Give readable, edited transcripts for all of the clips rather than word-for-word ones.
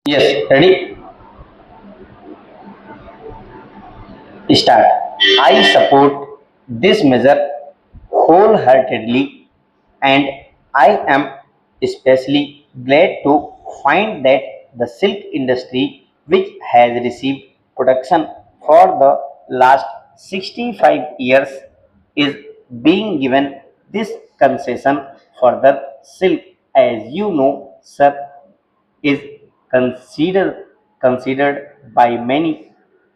Yes, ready? Start. I support this measure wholeheartedly, and I am especially glad to find that the silk industry, which has received protection for the last 65 years, is being given this concession. Further, silk, as you know, sir, is considered by many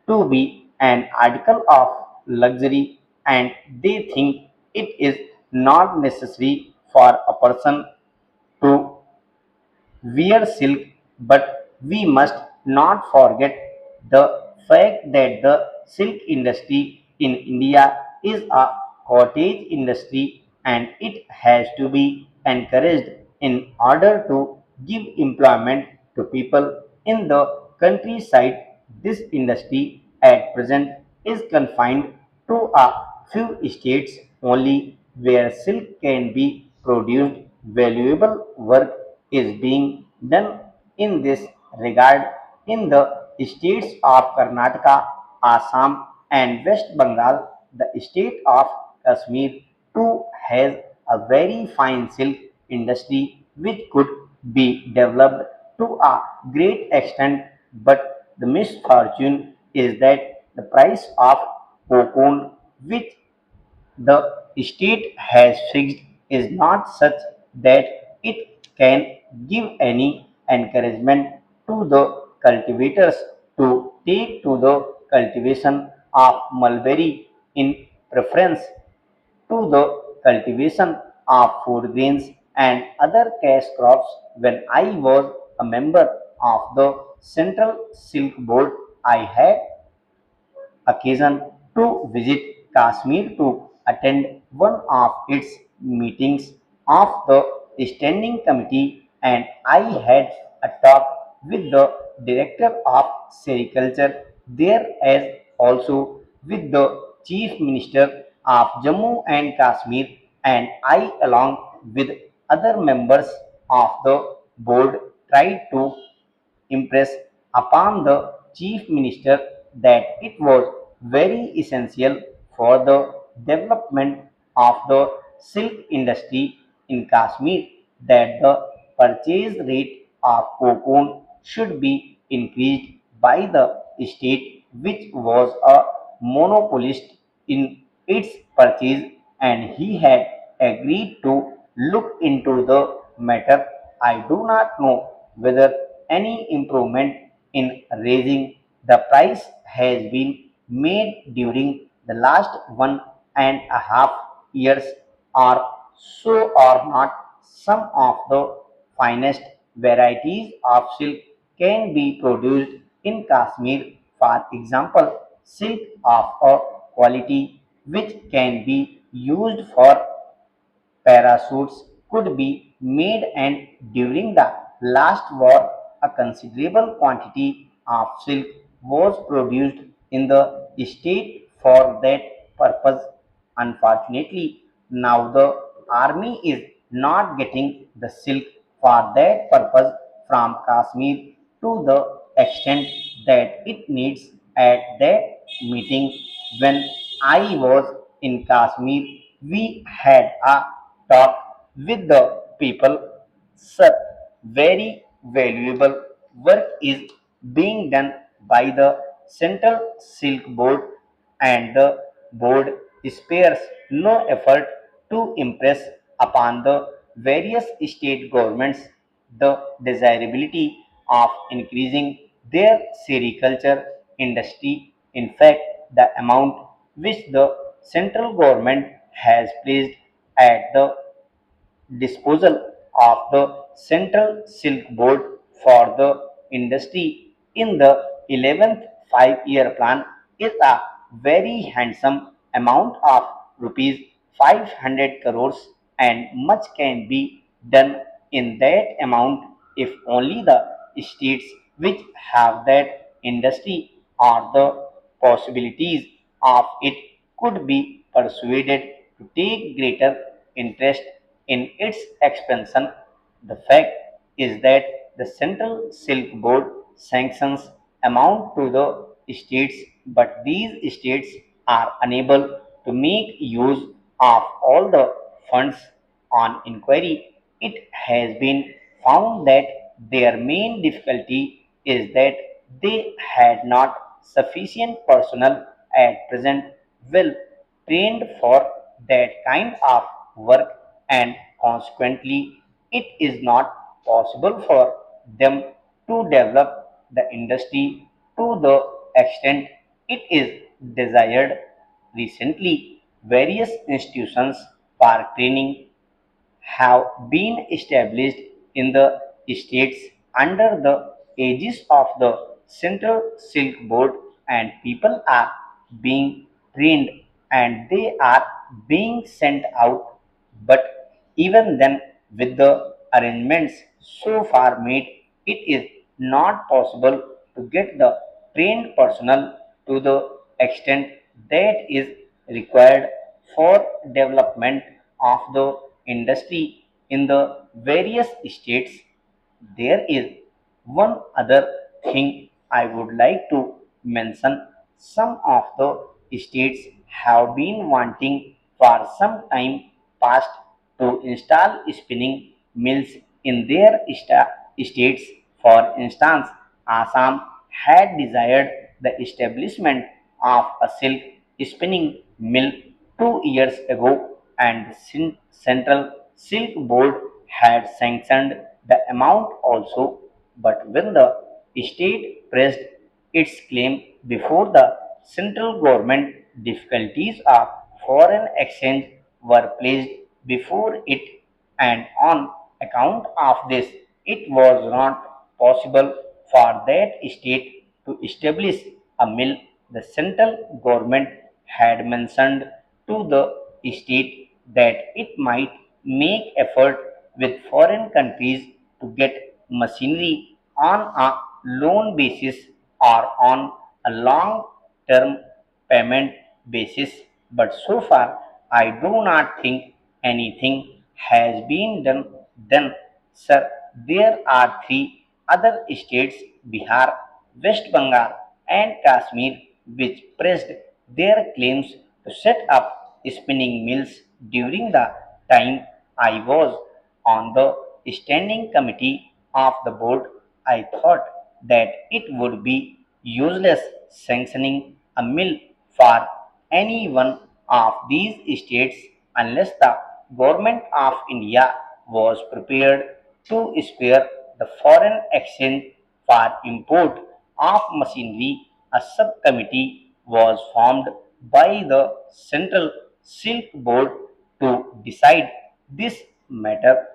to be an article of luxury, and they think it is not necessary for a person to wear silk. But we must not forget the fact that the silk industry in India is a cottage industry, and it has to be encouraged in order to give employment to people in the countryside. This industry at present is confined to a few states only, where silk can be produced. Valuable work is being done in this regard in the states of Karnataka, Assam, and West Bengal. The state of Kashmir too has a very fine silk industry which could be developed to a great extent, but the misfortune is that the price of cocoa, which the state has fixed, is not such that it can give any encouragement to the cultivators to take to the cultivation of mulberry in preference to the cultivation of food grains and other cash crops. When I was a member of the Central Silk Board, I had occasion to visit Kashmir to attend one of its meetings of the standing committee, and I had a talk with the director of sericulture there, as also with the chief minister of Jammu and Kashmir, and I, along with other members of the board, tried to impress upon the chief minister that it was very essential for the development of the silk industry in Kashmir that the purchase rate of cocoa should be increased by the state, which was a monopolist in its purchase, and he had agreed to look into the matter. I do not know whether any improvement in raising the price has been made during the last 1.5 years or so or not. Some of the finest varieties of silk can be produced in Kashmir. For example, silk of a quality which can be used for parachutes could be made, and during the last war a considerable quantity of silk was produced in the state for that purpose. Unfortunately, now the army is not getting the silk for that purpose from Kashmir to the extent that it needs. At that meeting, when I was in Kashmir, we had a talk with the people. Sir, very valuable work is being done by the Central Silk Board, and the board spares no effort to impress upon the various state governments the desirability of increasing their sericulture industry. In fact, the amount which the central government has placed at the disposal of the Central Silk Board for the industry in the 11th 5-year plan is a very handsome amount of rupees 500 crores, and much can be done in that amount if only the states which have that industry or the possibilities of it could be persuaded to take greater interest in its expansion. The fact is that the Central Silk Board sanctions amount to the states, but these states are unable to make use of all the funds on inquiry. It has been found that their main difficulty is that they had not sufficient personnel at present well trained for that kind of work, and consequently it is not possible for them to develop the industry to the extent it is desired. Recently, various institutions for training have been established in the states under the aegis of the Central Silk Board, and people are being trained and they are being sent out. But even then, with the arrangements so far made, it is not possible to get the trained personnel to the extent that is required for development of the industry in the various states. There is one other thing I would like to mention. Some of the states have been wanting for some time past to install spinning mills in their states. For instance, Assam had desired the establishment of a silk spinning mill 2 years ago, and the Central Silk Board had sanctioned the amount also. But when the state pressed its claim before the central government, difficulties of foreign exchange were placed before it, and on account of this, it was not possible for that state to establish a mill. The central government had mentioned to the state that it might make effort with foreign countries to get machinery on a loan basis or on a long term payment basis. But so far, I do not think anything has been done, sir. There are three other states, Bihar, West Bengal, and Kashmir, which pressed their claims to set up spinning mills during the time I was on the standing committee of the board. I thought that it would be useless sanctioning a mill for any one of these states unless the government of India was prepared to spare the foreign exchange for import of machinery. A subcommittee was formed by the Central Silk Board to decide this matter.